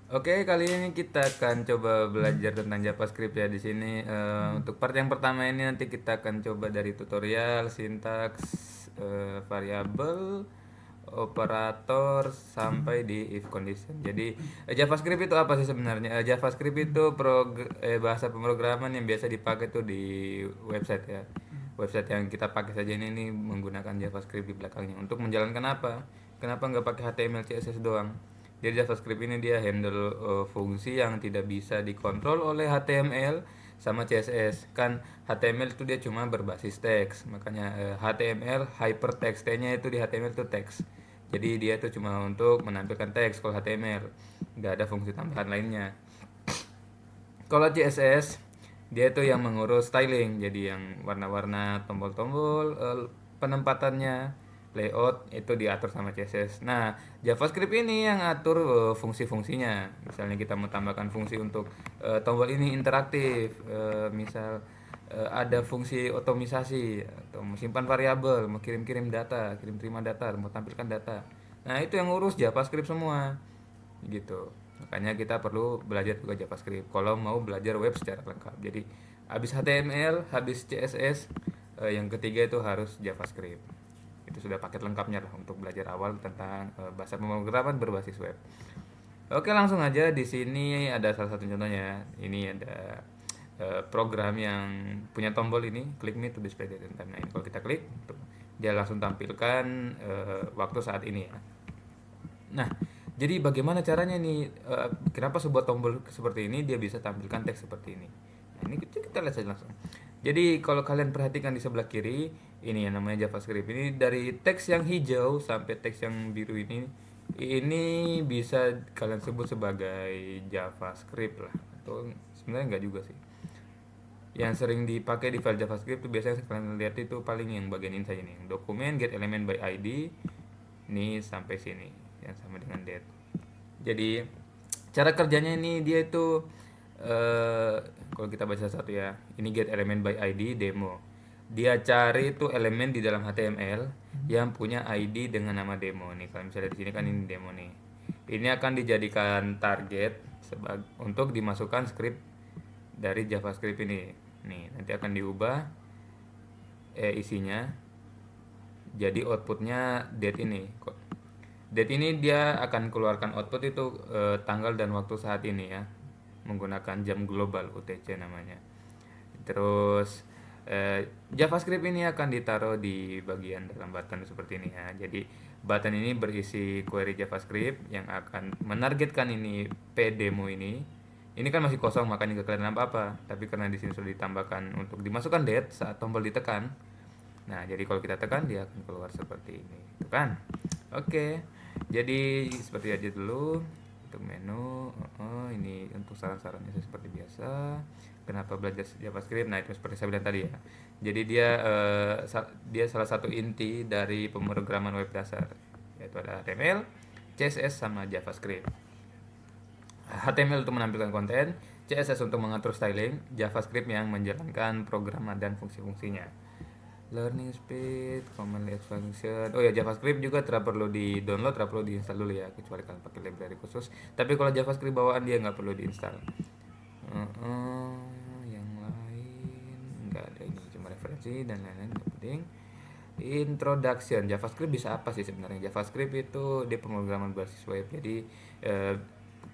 Oke, kali ini kita akan coba belajar tentang JavaScript ya di sini. Untuk part yang pertama ini nanti kita akan coba dari tutorial, sintaks, variabel, operator sampai di if condition. Jadi JavaScript itu apa sih sebenarnya? JavaScript itu bahasa pemrograman yang biasa dipakai tuh di website ya. Website yang kita pakai saja ini menggunakan JavaScript di belakangnya. Untuk menjalankan apa? Kenapa nggak pakai HTML, CSS doang? Jadi JavaScript ini dia handle fungsi yang tidak bisa dikontrol oleh HTML sama CSS. Kan HTML itu dia cuma berbasis teks, makanya HTML hypertext, T-nya itu di HTML itu teks. Jadi dia itu cuma untuk menampilkan teks kalau HTML, nggak ada fungsi tambahan lainnya. Kalau CSS dia itu yang mengurus styling, jadi yang warna-warna, tombol-tombol, penempatannya, layout itu diatur sama CSS. Nah, JavaScript ini yang atur fungsi-fungsinya. Misalnya kita mau tambahkan fungsi untuk tombol ini interaktif, misal ada fungsi otomisasi atau mau simpan variabel, mau kirim-kirim data, kirim terima data, mau tampilkan data. Nah, itu yang ngurus JavaScript semua gitu. Makanya kita perlu belajar juga JavaScript kalau mau belajar web secara lengkap. Jadi habis HTML, habis CSS, yang ketiga itu harus JavaScript. Itu sudah paket lengkapnya lah untuk belajar awal tentang bahasa pemrograman berbasis web. Oke, langsung aja. Di sini ada salah satu contohnya. Ini ada program yang punya tombol ini, click me to display date and time. Nah, ini kalau kita klik, dia langsung tampilkan waktu saat ini ya. Nah, jadi bagaimana caranya nih? Kenapa sebuah tombol seperti ini dia bisa tampilkan teks seperti ini? Nah, ini kita lihat saja langsung. Jadi kalau kalian perhatikan di sebelah kiri, ini yang namanya JavaScript. Ini dari teks yang hijau sampai teks yang biru ini bisa kalian sebut sebagai JavaScript lah. Atau sebenarnya enggak juga sih. Yang sering dipakai di file JavaScript itu biasanya kalian lihat itu paling yang bagian ini saja nih, dokumen get element by ID ini sampai sini yang sama dengan date. Jadi cara kerjanya ini dia itu kalau kita baca satu ya, ini get element by ID demo. Dia cari itu elemen di dalam HTML yang punya ID dengan nama demo nih. Kalau misalnya di sini kan ini demo nih. Ini akan dijadikan target untuk dimasukkan script dari JavaScript ini. Nih, nanti akan diubah isinya jadi outputnya date ini. Date ini dia akan keluarkan output itu tanggal dan waktu saat ini ya, menggunakan jam global UTC namanya. Terus JavaScript ini akan ditaruh di bagian dalam button seperti ini ya. Jadi button ini berisi query JavaScript yang akan menargetkan ini pdemo ini. Ini kan masih kosong makanya nggak kelihatan apa-apa. Tapi karena di sini sudah ditambahkan untuk dimasukkan date saat tombol ditekan. Nah, jadi kalau kita tekan dia akan keluar seperti ini. Itu kan? Oke. Jadi seperti aja dulu untuk menu. Ini untuk saran-sarannya seperti biasa. Kenapa belajar JavaScript? Nah, itu seperti saya bilang tadi ya. Jadi dia salah satu inti dari pemrograman web dasar, yaitu ada HTML, CSS sama JavaScript. HTML untuk menampilkan konten, CSS untuk mengatur styling, JavaScript yang menjalankan program dan fungsi-fungsinya. Learning speed, command expansion. Oh ya, JavaScript juga tidak perlu di download, tidak perlu diinstal dulu ya, kecuali kalian pakai library khusus. Tapi kalau JavaScript bawaan dia nggak perlu diinstal. Yang lain nggak ada, ini cuma referensi dan lain-lain, nggak penting. Introduction JavaScript bisa apa sih sebenarnya? JavaScript itu dia pemrograman berbasis web. Jadi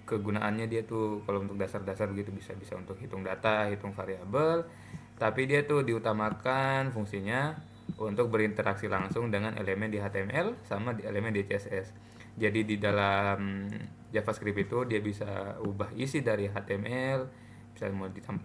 kegunaannya dia tuh kalau untuk dasar-dasar begitu bisa bisa untuk hitung data, hitung variabel, tapi dia tuh diutamakan fungsinya untuk berinteraksi langsung dengan elemen di HTML sama di elemen di CSS. Jadi di dalam JavaScript itu dia bisa ubah isi dari HTML, misalnya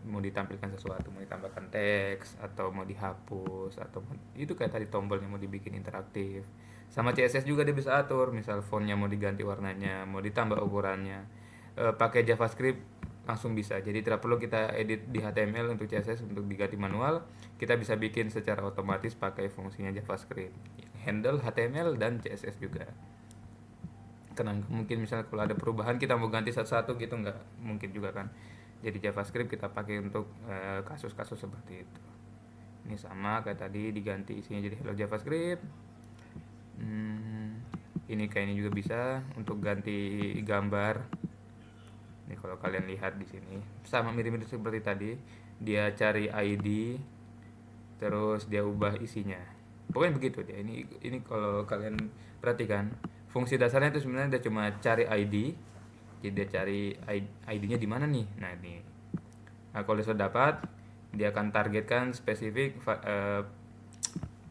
mau ditampilkan sesuatu, mau ditambahkan teks atau mau dihapus atau itu kayak tadi tombolnya mau dibikin interaktif. Sama CSS juga dia bisa atur, misal fontnya mau diganti warnanya, mau ditambah ukurannya. Pakai JavaScript langsung bisa. Jadi tidak perlu kita edit di HTML untuk CSS untuk diganti manual. Kita bisa bikin secara otomatis pakai fungsinya JavaScript. Handle HTML dan CSS juga. Karena mungkin misalnya kalau ada perubahan kita mau ganti satu-satu gitu nggak mungkin juga kan. Jadi JavaScript kita pakai untuk kasus-kasus seperti itu. Ini sama kayak tadi, diganti isinya jadi hello JavaScript. Ini kayak ini juga bisa untuk ganti gambar. Ini kalau kalian lihat di sini sama mirip-mirip seperti tadi, dia cari ID terus dia ubah isinya. Pokoknya begitu dia. Ini kalau kalian perhatikan, fungsi dasarnya itu sebenarnya dia cuma cari ID. Jadi dia cari ID-nya di mana nih. Nah, ini. Nah, kalau dia sudah dapat, dia akan targetkan spesifik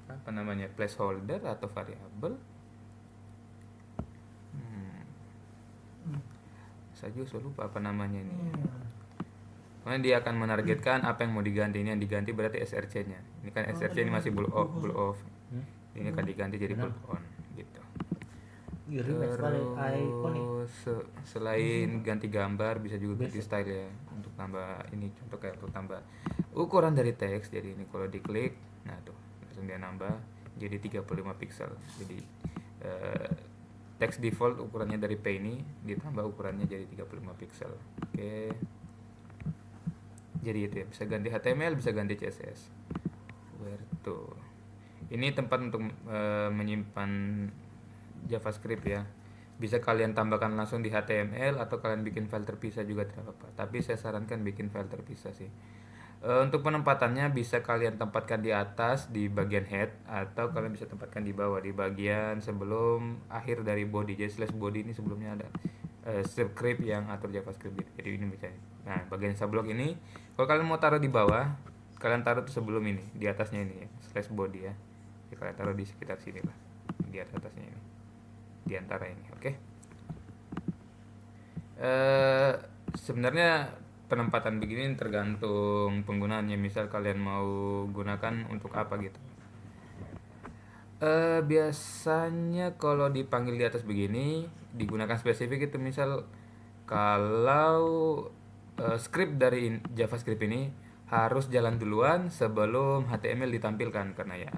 apa namanya? Placeholder atau variabel. Saya juga lupa apa namanya ini. Kemudian dia akan menargetkan apa yang mau diganti. Ini yang diganti berarti SRC-nya. Ini kan SRC ini masih blue off. Ini akan diganti jadi blue on gitu. Terus selain ganti gambar bisa juga ganti style ya, untuk tambah ini contoh kayak untuk tambah ukuran dari teks. Jadi ini kalau diklik, nah tuh langsung dia nambah jadi 35 pixel. Jadi teks default ukurannya dari P ini ditambah ukurannya jadi 35 pixel. Oke. Jadi itu ya, bisa ganti HTML, bisa ganti CSS. Where to? Ini tempat untuk menyimpan JavaScript ya. Bisa kalian tambahkan langsung di HTML atau kalian bikin file terpisah juga tidak apa-apa. Tapi saya sarankan bikin file terpisah sih. Untuk penempatannya bisa kalian tempatkan di atas di bagian head, atau kalian bisa tempatkan di bawah di bagian sebelum akhir dari body. Jadi slash body ini sebelumnya ada script yang atur JavaScript gitu. Jadi ini bisa. Nah, bagian subblok ini kalau kalian mau taruh di bawah, kalian taruh tuh sebelum ini, di atasnya ini ya, slash body ya. Jadi kalian taruh di sekitar sini lah. Di atasnya ini. Di antara ini, oke. Sebenarnya penempatan begini tergantung penggunaannya. Misal kalian mau gunakan untuk apa gitu. Biasanya kalau dipanggil di atas begini digunakan spesifik itu misal kalau script dari JavaScript ini harus jalan duluan sebelum HTML ditampilkan, karena ya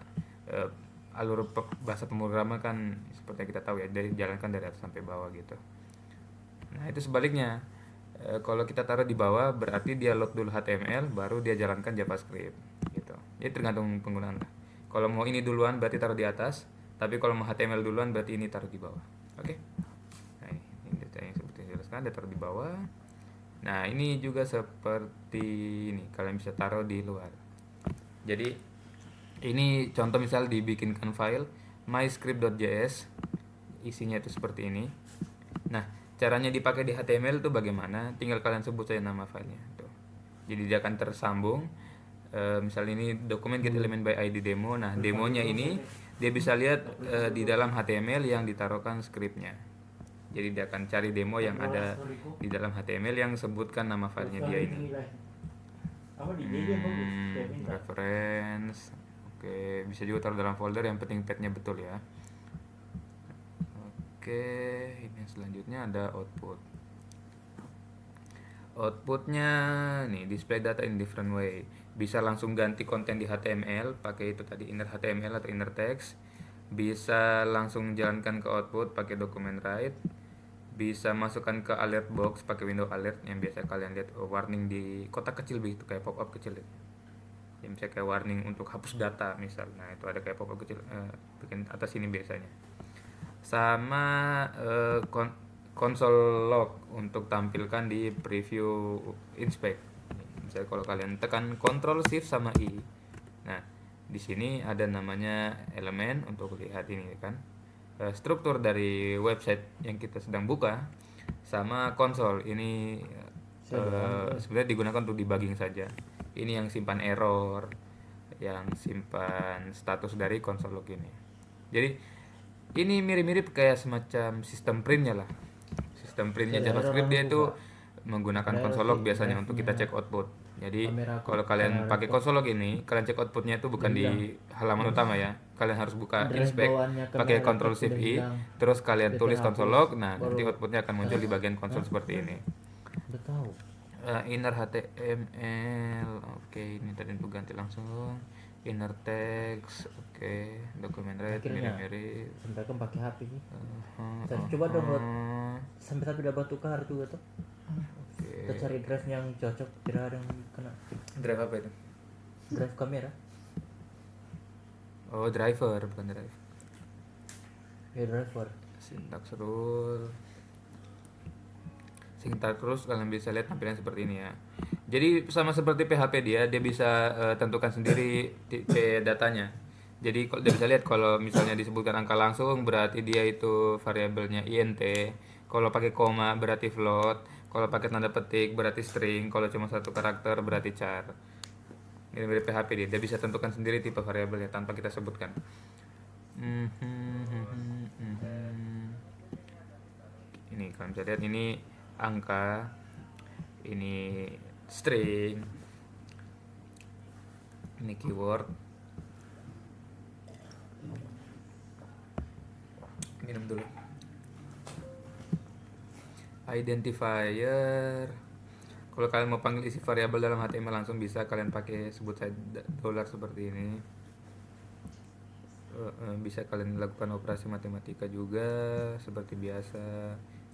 alur bahasa pemrograman kan seperti yang kita tahu ya, dari jalankan dari atas sampai bawah gitu. Nah, itu sebaliknya. Kalau kita taruh di bawah berarti dia load dulu HTML baru dia jalankan JavaScript gitu. Jadi tergantung penggunaan lah. Kalau mau ini duluan berarti taruh di atas, tapi kalau mau HTML duluan berarti ini taruh di bawah. Oke. Nah, ini data yang seperti yang jelaskan, dia taruh di bawah. Nah, ini juga seperti ini, kalian bisa taruh di luar. Jadi ini contoh misal dibikinkan file myscript.js, isinya itu seperti ini. Nah, caranya dipakai di HTML itu bagaimana? Tinggal kalian sebut saja nama filenya tuh. Jadi dia akan tersambung. Misal ini dokumen get element by ID demo. Nah, demonya ini dia bisa lihat di dalam HTML yang ditaruhkan scriptnya. Jadi dia akan cari demo yang ada di dalam HTML yang sebutkan nama filenya dia ini. Reference. Oke, bisa juga taruh dalam folder, yang penting path-nya betul ya. Oke, ini yang selanjutnya ada output. Outputnya nih, display data in different way. Bisa langsung ganti konten di HTML pakai itu tadi, inner HTML atau inner text. Bisa langsung jalankan ke output pakai document write. Bisa masukkan ke alert box pakai window alert yang biasa kalian lihat warning di kotak kecil begitu, kayak pop up kecil. Yang misalnya kayak warning untuk hapus data misal. Nah, itu ada kayak pop up kecil bikin atas ini biasanya. Sama console log untuk tampilkan di preview inspect. Misalnya kalau kalian tekan Ctrl Shift sama I. Nah, di sini ada namanya elemen untuk lihat ini kan. Struktur dari website yang kita sedang buka sama konsol ini sebenarnya digunakan untuk debugging saja. Ini yang simpan error, yang simpan status dari konsol log ini. Jadi ini mirip-mirip kayak semacam sistem printnya lah. Sistem printnya JavaScript dia itu menggunakan console log biasanya untuk kita cek output. Jadi kalau kalian pakai console log ini, kalian cek outputnya itu bukan di halaman utama ya. Kalian harus buka inspect pakai Ctrl Shift I, terus kalian tulis console log. Nah, nanti outputnya akan muncul di bagian konsol seperti ini. Inner HTML, oke, ini tadi untuk ganti langsung. Inner text, oke, document write mirip-mirip. Sampai kan pakai HP nih. Coba download sampai satu dapat tukar juga tuh. Kita cari drive yang cocok, kira ada yang kena. Drive apa itu? Drive kamera. Oh, driver bukan drive. Ya driver. syntax rule. Syntax rule kalian bisa lihat tampilan seperti ini ya. Jadi sama seperti PHP dia bisa tentukan sendiri tipe datanya. Jadi dia bisa lihat kalau misalnya disebutkan angka langsung berarti dia itu variabelnya int. Kalau pakai koma berarti float. Kalau pakai tanda petik berarti string. Kalau cuma satu karakter berarti char. Ini mirip PHP dia bisa tentukan sendiri tipe variabelnya tanpa kita sebutkan. Ini kalian bisa lihat ini angka, ini string, ini keyword. Minum dulu. Identifier. Kalau kalian mau panggil isi variabel dalam HTML langsung bisa, kalian pakai sebut saja dollar seperti ini. Bisa kalian lakukan operasi matematika juga seperti biasa.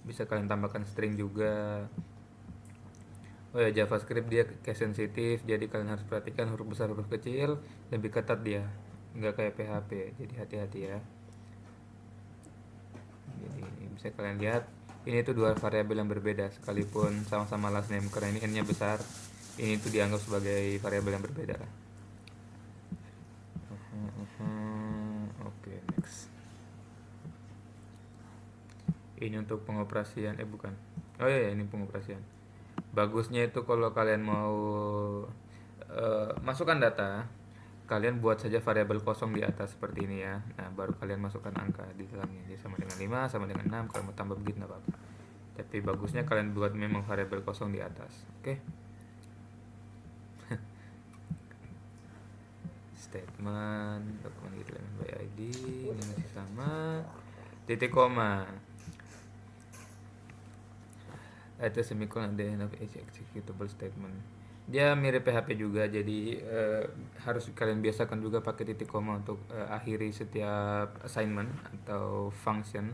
Bisa kalian tambahkan string juga. Oh ya, JavaScript dia case sensitif, jadi kalian harus perhatikan huruf besar huruf kecil, lebih ketat dia, nggak kayak PHP, jadi hati-hati ya. Jadi bisa kalian lihat ini tuh dua variabel yang berbeda sekalipun sama-sama last name, karena ini n-nya besar, ini tuh dianggap sebagai variabel yang berbeda. Oke, next. Ini untuk pengoperasian, bukan. Oh iya, ini pengoperasian. Bagusnya itu kalau kalian mau masukkan data, kalian buat saja variabel kosong di atas seperti ini ya. Nah, baru kalian masukkan angka di dalamnya. Jadi sama dengan 5, sama dengan 6, kalau mau tambah begitu enggak apa-apa. Tapi bagusnya kalian buat memang variabel kosong di atas. Oke. Statement, dokumen element by ID, ini masih sama. Titik koma. Itu semicolon at the end of each executable statement. Dia mirip PHP juga, jadi harus kalian biasakan juga pakai titik koma untuk akhiri setiap assignment atau function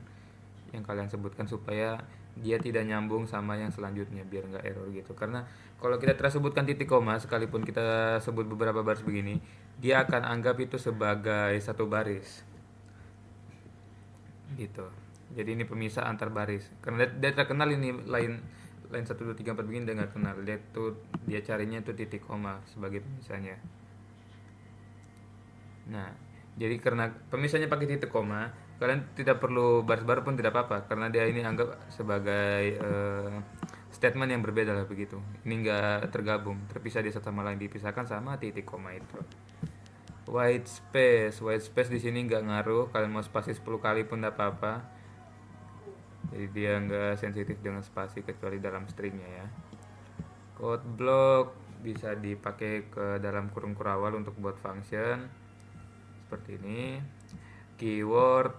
yang kalian sebutkan supaya dia tidak nyambung sama yang selanjutnya biar nggak error gitu. Karena kalau kita terus sebutkan titik koma sekalipun kita sebut beberapa baris begini, dia akan anggap itu sebagai satu baris gitu. Jadi ini pemisah antar baris. Karena dia terkenal ini lain 1 2 3 4 begini dia nggak kenal. Dia carinya itu titik koma sebagai pemisahnya. Nah, jadi karena pemisahnya pakai titik koma, kalian tidak perlu baris-baris pun tidak apa-apa karena dia ini anggap sebagai statement yang berbeda lah begitu. Ini nggak tergabung, terpisah di satu sama lain, dipisahkan sama titik koma itu. White space di sini nggak ngaruh, kalian mau spasi 10 kali pun tidak apa-apa. Jadi dia nggak sensitif dengan spasi kecuali dalam stringnya ya. Code block bisa dipakai ke dalam kurung kurawal untuk buat function seperti ini. Keyword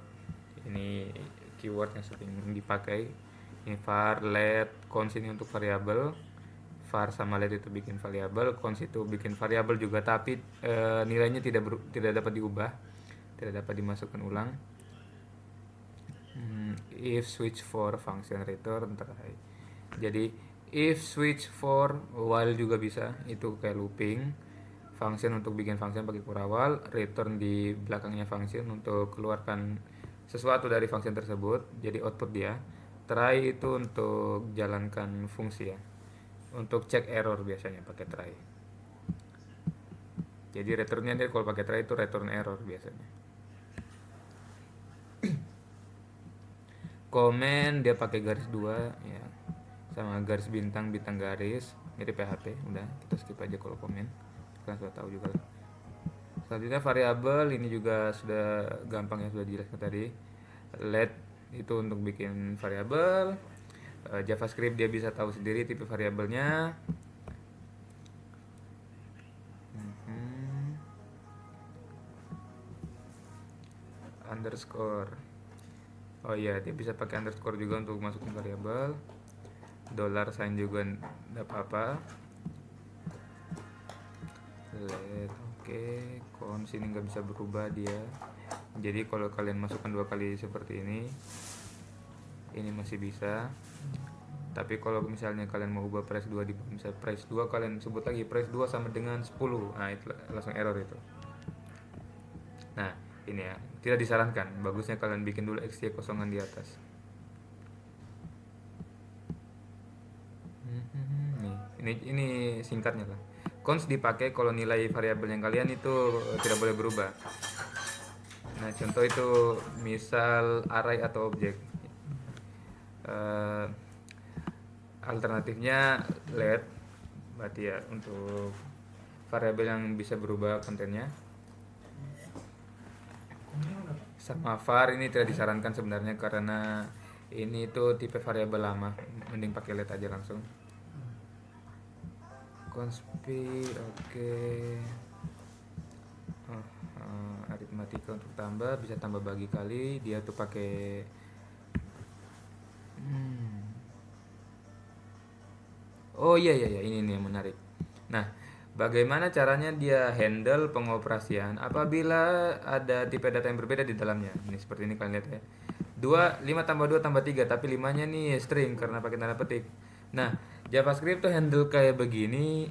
ini keyword yang sering dipakai. Ini var, let, cons ini untuk variabel. Var sama let itu bikin variabel, cons itu bikin variabel juga tapi nilainya tidak dapat diubah, tidak dapat dimasukkan ulang. If switch for function return try. Jadi if switch for while juga bisa, itu kayak looping. Function untuk bikin function pakai kurawal, return di belakangnya function untuk keluarkan sesuatu dari function tersebut, jadi output dia. Try itu untuk jalankan fungsi ya. Untuk cek error biasanya pakai try. Jadi returnnya dia kalau pakai try itu return error biasanya. Comment dia pakai garis 2 ya, sama garis bintang garis, mirip PHP. Udah, kita skip aja kalau komen, kalian sudah tahu juga. Selanjutnya variabel ini juga sudah gampang ya, sudah dijelaskan tadi. Let itu untuk bikin variabel. JavaScript dia bisa tahu sendiri tipe variabelnya. Underscore. Oh iya, dia bisa pakai underscore juga untuk masukin variabel. Dollar sign juga enggak apa-apa. Let, oke. Cons ini nggak bisa berubah dia. Jadi kalau kalian masukkan 2 kali seperti ini masih bisa. Tapi kalau misalnya kalian mau ubah price 2 di misalnya price 2 kalian sebut lagi price 2 sama dengan 10. Nah, itu langsung error itu. Nah, ini ya, tidak disarankan. Bagusnya kalian bikin dulu XY kosongan di atas. Ini singkatnya lah. Cons dipakai kalau nilai variabel yang kalian itu tidak boleh berubah. Nah, contoh itu misal array atau objek. Eh, Alternatifnya let, berarti ya untuk variabel yang bisa berubah kontennya. Sama var ini tidak disarankan sebenarnya karena ini itu tipe variabel lama, mending pakai let aja langsung. Conspi, oke. Aritmatika untuk tambah, bisa tambah bagi kali, dia tuh pakai oh iya iya iya, ini nih yang menarik. Nah, bagaimana caranya dia handle pengoperasian apabila ada tipe data yang berbeda di dalamnya. Ini seperti ini kalian lihat ya. 5 tambah 2 tambah 3, tapi 5-nya nih string karena pakai tanda petik. Nah, JavaScript tuh handle kayak begini,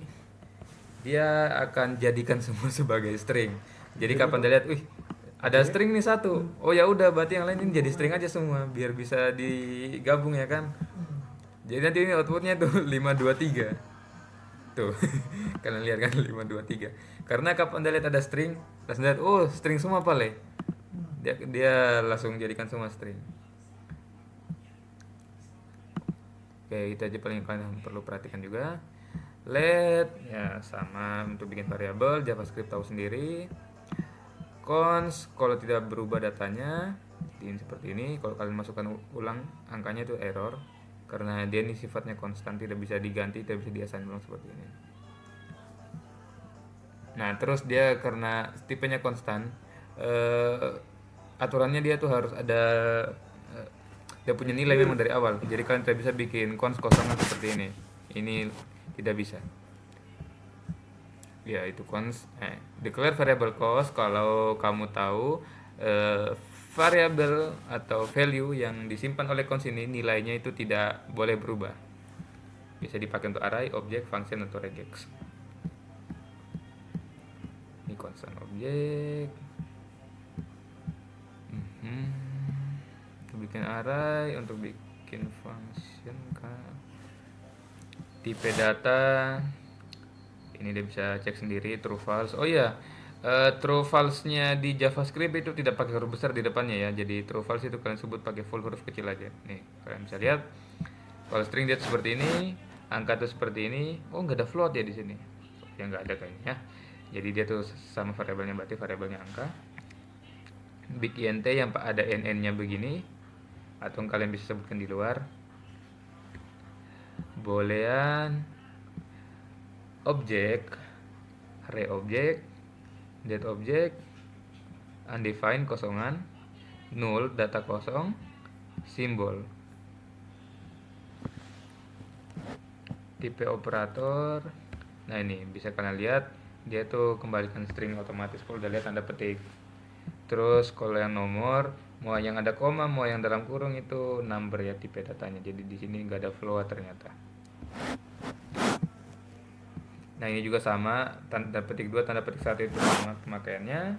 dia akan jadikan semua sebagai string. Jadi kapan dia lihat, wih, ada string nih satu. Oh ya udah, berarti yang lain ini jadi string aja semua biar bisa digabung ya kan. Jadi nanti ini outputnya tuh 523. Tuh. Kalian lihat kan 523. Karena kapan dia lihat ada string, langsung lihat oh string semua pale. Dia langsung jadikan semua string. Oke, itu aja paling kalian perlu perhatikan juga. Let ya sama untuk bikin variabel, JavaScript tahu sendiri. Cons kalau tidak berubah datanya ini seperti ini. Kalau kalian masukkan ulang angkanya itu error karena dia ini sifatnya konstan, tidak bisa diganti, tidak bisa diassign ulang seperti ini. Nah, terus dia karena tipenya konstan, aturannya dia tuh harus ada dia punya nilai memang dari awal. Jadi kalian tidak bisa bikin cons kosongan seperti ini. Ini tidak bisa. Ya, itu cons. Declare variable cost kalau kamu tahu variabel atau value yang disimpan oleh cons ini nilainya itu tidak boleh berubah. Bisa dipakai untuk array, objek, function atau regex. Ini constant objek. Untuk bikin array, untuk bikin function kan. Tipe data ini dia bisa cek sendiri true false. Oh iya, true false-nya di JavaScript itu tidak pakai huruf besar di depannya ya. Jadi true false itu kalian sebut pakai full huruf kecil aja. Nih, kalian bisa lihat. Kalau string dia seperti ini, angka tuh seperti ini. Oh, nggak ada float ya di sini. Ya nggak ada kayaknya. Jadi dia tuh sama variabelnya, berarti variabelnya angka. Big int yang ada nn-nya begini, atau kalian bisa sebutkan di luar. Boolean objek, array objek, date objek, undefined kosongan, null data kosong, simbol. Tipe operator. Nah, ini bisa kalian lihat dia tuh kembalikan string otomatis kalau udah lihat tanda petik. Terus kalau yang nomor, mau yang ada koma, mau yang dalam kurung itu number ya tipe datanya. Jadi di sini nggak ada float ternyata. Nah, ini juga sama, tanda petik 2, tanda petik 1 itu sama pemakaiannya.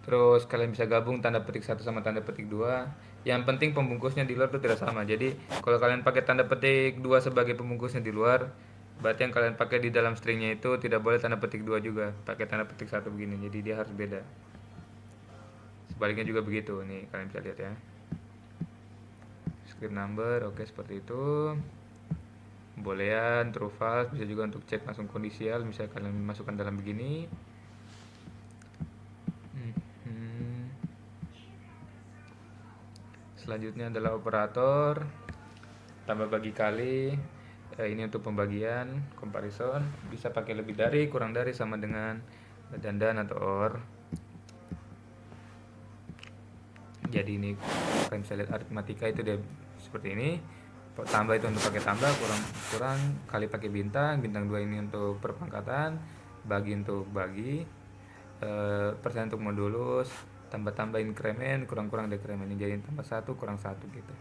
Terus kalian bisa gabung tanda petik 1 sama tanda petik 2. Yang penting pembungkusnya di luar itu tidak sama. Jadi kalau kalian pakai tanda petik 2 sebagai pembungkusnya di luar, berarti yang kalian pakai di dalam stringnya itu tidak boleh tanda petik 2 juga. Pakai tanda petik 1 begini. Jadi dia harus beda. Sebaliknya juga begitu. Nih kalian bisa lihat ya. Script number, oke seperti itu. Boolean, true false, bisa juga untuk cek langsung kondisial, misalnya kalian masukkan dalam begini. Selanjutnya adalah operator tambah bagi kali. Ini untuk pembagian, comparison, bisa pakai lebih dari, kurang dari, sama dengan, dan atau or. Jadi ini kalian bisa lihat aritmatika itu dia seperti ini. Tambah itu untuk pakai tambah, kurang kali pakai bintang 2 ini untuk perpangkatan, bagi untuk bagi, persen untuk modulus, tambah increment, kurang decrement, ini jadi tambah 1 kurang 1 gitu.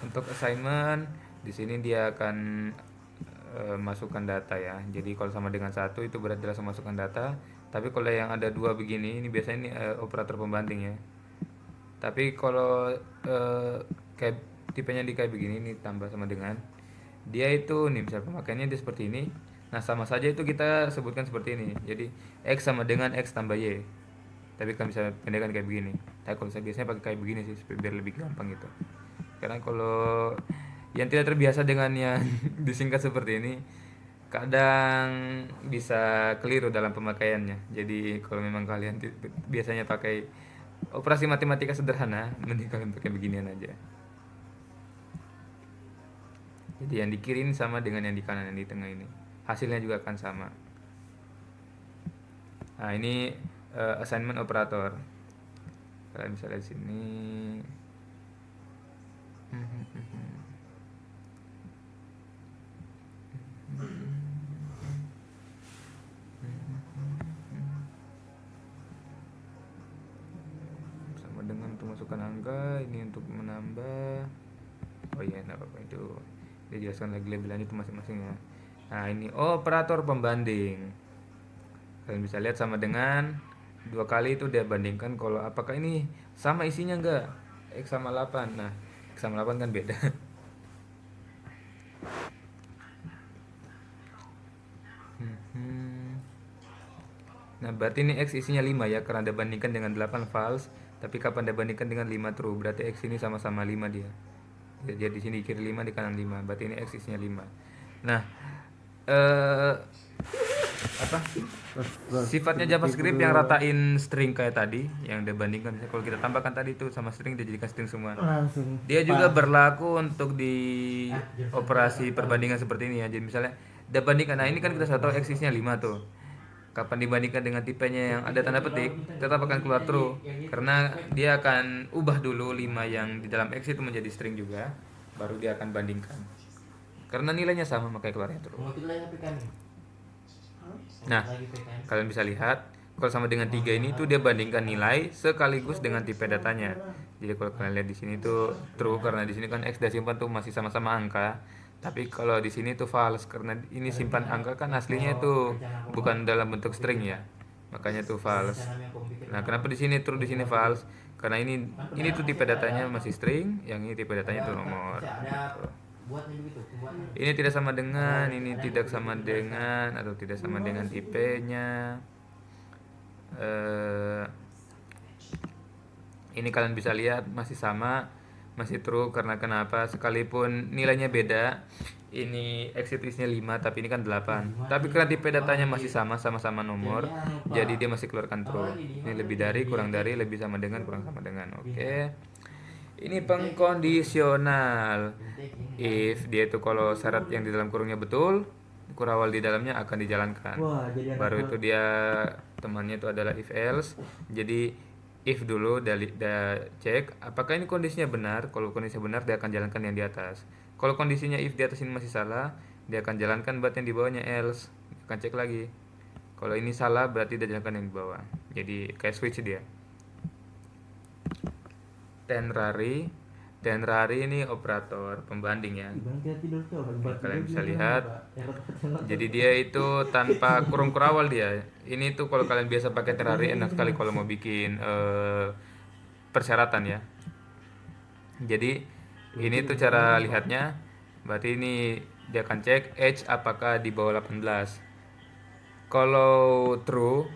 Untuk assignment di sini dia akan masukkan data ya. Jadi kalau sama dengan 1 itu berarti langsung masukkan data, Tapi kalau yang ada dua begini, ini biasanya ini operator pembanding ya. Tapi kalau kayak tipenya di kayak begini, ini tambah sama dengan dia itu nih, misal pemakaiannya dia seperti ini. Nah sama saja itu kita sebutkan seperti ini. Jadi X sama dengan X tambah Y. Tapi kan bisa pendekan kayak begini. Tapi kalau saya biasanya pakai kayak begini sih biar lebih gampang gitu. Karena kalau yang tidak terbiasa dengan yang disingkat seperti ini, kadang bisa keliru dalam pemakaiannya. Jadi kalau memang kalian biasanya pakai operasi matematika sederhana, mending kalian pakai beginian aja. Jadi yang di kiri ini sama dengan yang di kanan, yang di tengah ini. Hasilnya juga akan sama. Nah ini assignment operator. Kalian bisa lihat sini. Sama dengan untuk masukkan angka, ini untuk menambah. Oh iya, enggak apa-apa itu. Dijelaskan lagi lebih lanjut masing-masing ya. Nah ini operator pembanding. Kalian bisa lihat sama dengan dua kali itu dia bandingkan kalau apakah ini sama isinya enggak. X sama 8. Nah X sama 8 kan beda. Nah berarti ini X isinya 5 ya, karena Anda bandingkan dengan 8 false. Tapi kapan Anda bandingkan dengan 5 true, berarti X ini sama-sama 5 dia. Jadi di sini kiri 5, di kanan 5. Berarti ini X isinya 5. Nah, apa? Sifatnya JavaScript yang ratain string kayak tadi, yang dia bandingkan. Misalnya kalau kita tambahkan tadi itu sama string, dia jadikan string semua. Langsung. Dia juga berlaku untuk di operasi perbandingan seperti ini ya. Jadi misalnya dia bandingkan, nah ini kan kita sudah tahu X isinya 5 tuh. Kapan dibandingkan dengan tipenya yang ada tanda petik, tetap akan keluar true. Karena dia akan ubah dulu 5 yang di dalam X itu menjadi string juga, baru dia akan bandingkan. Karena nilainya sama, makanya keluarnya true. Nah, kalian bisa lihat kalau sama dengan 3 ini tuh dia bandingkan nilai sekaligus dengan tipe datanya. Jadi kalau kalian lihat di sini tuh true karena di sini kan X dan simpan tuh masih sama-sama angka. Tapi kalau di sini tuh false karena ini simpan angka kan aslinya itu bukan dalam bentuk string ya. Makanya tuh false. Nah, kenapa di sini true, di sini false? Karena ini tuh tipe datanya masih string, yang ini tipe datanya tuh nomor. Ini tidak sama dengan, ini tidak sama dengan, atau tidak sama dengan tipenya. Ini kalian bisa lihat masih sama, masih true. Karena kenapa? Sekalipun nilainya beda, ini X itu isinya 5 tapi ini kan 8. Tapi karena tipe datanya masih sama-sama nomor, jadi dia masih keluarkan true. Ini lebih dari, kurang dari, lebih sama dengan, kurang sama dengan. Oke. Ini pengkondisional. If dia itu kalau syarat yang di dalam kurungnya betul, kurang awal di dalamnya akan dijalankan. Baru itu dia temannya itu adalah if else. Jadi if dulu dia cek apakah ini kondisinya benar. Kalau kondisinya benar, dia akan jalankan yang di atas. Kalau kondisinya if di atas ini masih salah, dia akan jalankan buat yang di bawahnya else. Dia akan cek lagi. Kalau ini salah, berarti dia jalankan yang di bawah. Jadi kayak switch dia. Ternary ini operator pembanding ya. Kalian bisa lihat. Jadi dia itu tanpa kurung kurawal dia. Ini tuh kalau kalian biasa pakai ternary enak sekali kalau mau bikin persyaratan ya. Jadi ini tuh cara lihatnya. Berarti ini dia akan cek age apakah di bawah 18. Kalau true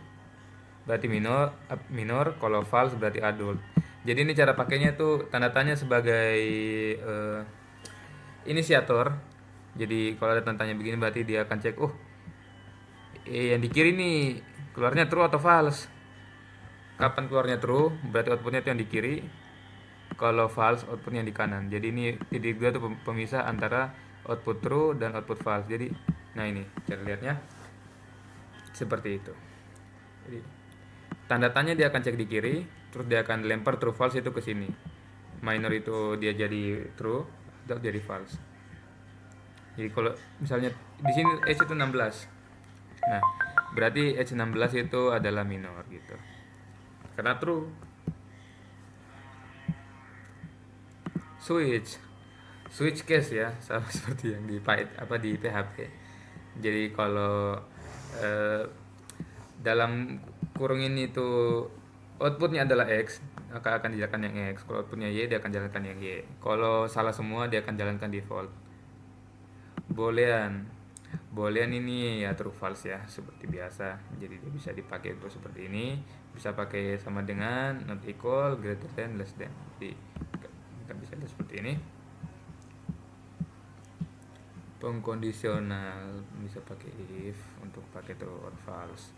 berarti minor, kalau false berarti adult. Jadi ini cara pakainya tuh tanda tanya sebagai inisiator. Jadi kalau ada tanda tanya begini berarti dia akan cek, yang di kiri nih keluarnya true atau false. Kapan keluarnya true berarti outputnya itu yang di kiri. Kalau false outputnya yang di kanan. Jadi ini titik dua tuh pemisah antara output true dan output false. Jadi nah ini cara lihatnya seperti itu. Jadi tanda tanya dia akan cek di kiri, terus dia akan lempar true false itu ke sini. Minor itu dia jadi true, atau jadi false. Jadi kalau misalnya di sini H itu 16. Nah, berarti H 16 itu adalah minor gitu. Karena true. Switch case ya, sama seperti yang di PHP. Jadi kalau dalam kurung ini tuh outputnya adalah X, maka akan dijalankan yang X. Kalau outputnya Y, dia akan jalankan yang Y. Kalau salah semua, dia akan jalankan default. Boolean ini ya true false ya, seperti biasa. Jadi dia bisa dipakai untuk seperti ini, bisa pakai sama dengan, not equal, greater than, less than. Jadi kita bisa lihat seperti ini. Pengkondisional bisa pakai if untuk pakai true or false.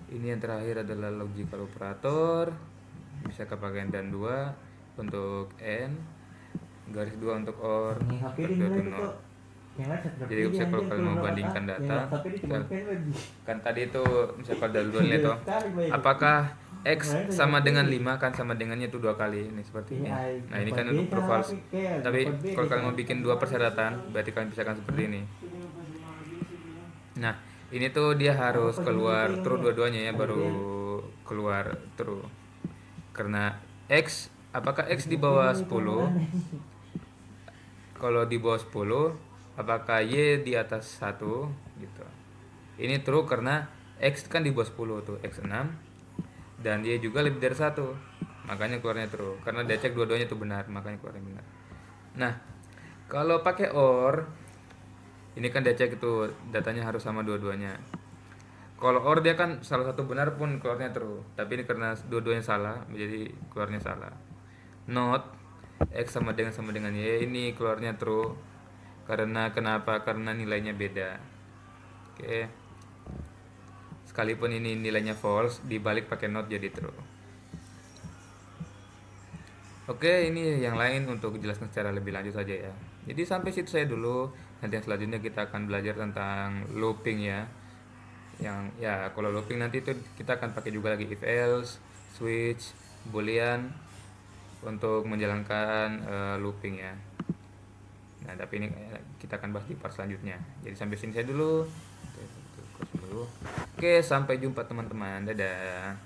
Ini yang terakhir adalah logical operator, bisa kepakai dan 2 untuk n, garis 2 untuk or, Ini HP garis ini 2 untuk lagi not. kok. Yang lain saya Jadi bisa kalau kalian mau bandingkan data, kan tadi itu misalnya kalau duluan lihat toh, apakah X sama dengan 5, kan sama dengannya itu 2 kali, ini seperti ini. Nah ini kan untuk true false. Tapi kalau kalian mau bikin 2 persyaratan, berarti kalian bisa kan seperti ini. Nah ini tuh dia harus keluar true dua-duanya ya, baru keluar true. Karena X, apakah X di bawah 10? Kalau di bawah 10, apakah Y di atas 1 gitu. Ini true karena X kan di bawah 10 tuh, X 6 dan Y juga lebih dari 1. Makanya keluarnya true. Karena dia cek dua-duanya itu benar, makanya keluarnya benar. Nah, kalau pakai OR, ini kan dia cek itu datanya harus sama dua-duanya. Kalau OR dia kan salah satu benar pun keluarnya true, tapi ini karena dua-duanya salah, jadi keluarnya salah. Not X sama dengan Y, ini keluarnya true. Karena kenapa? Karena nilainya beda. Oke. Sekalipun ini nilainya false, dibalik pakai not jadi true. Oke, ini yang lain untuk jelaskan secara lebih lanjut saja ya. Jadi sampai situ saya dulu. Nanti yang selanjutnya kita akan belajar tentang looping ya. Yang ya kalau looping nanti itu kita akan pakai juga lagi if else, switch, boolean untuk menjalankan looping ya. Nah, tapi ini kita akan bahas di part selanjutnya. Jadi sampai sini saya dulu. Oke, sampai jumpa teman-teman. Dadah.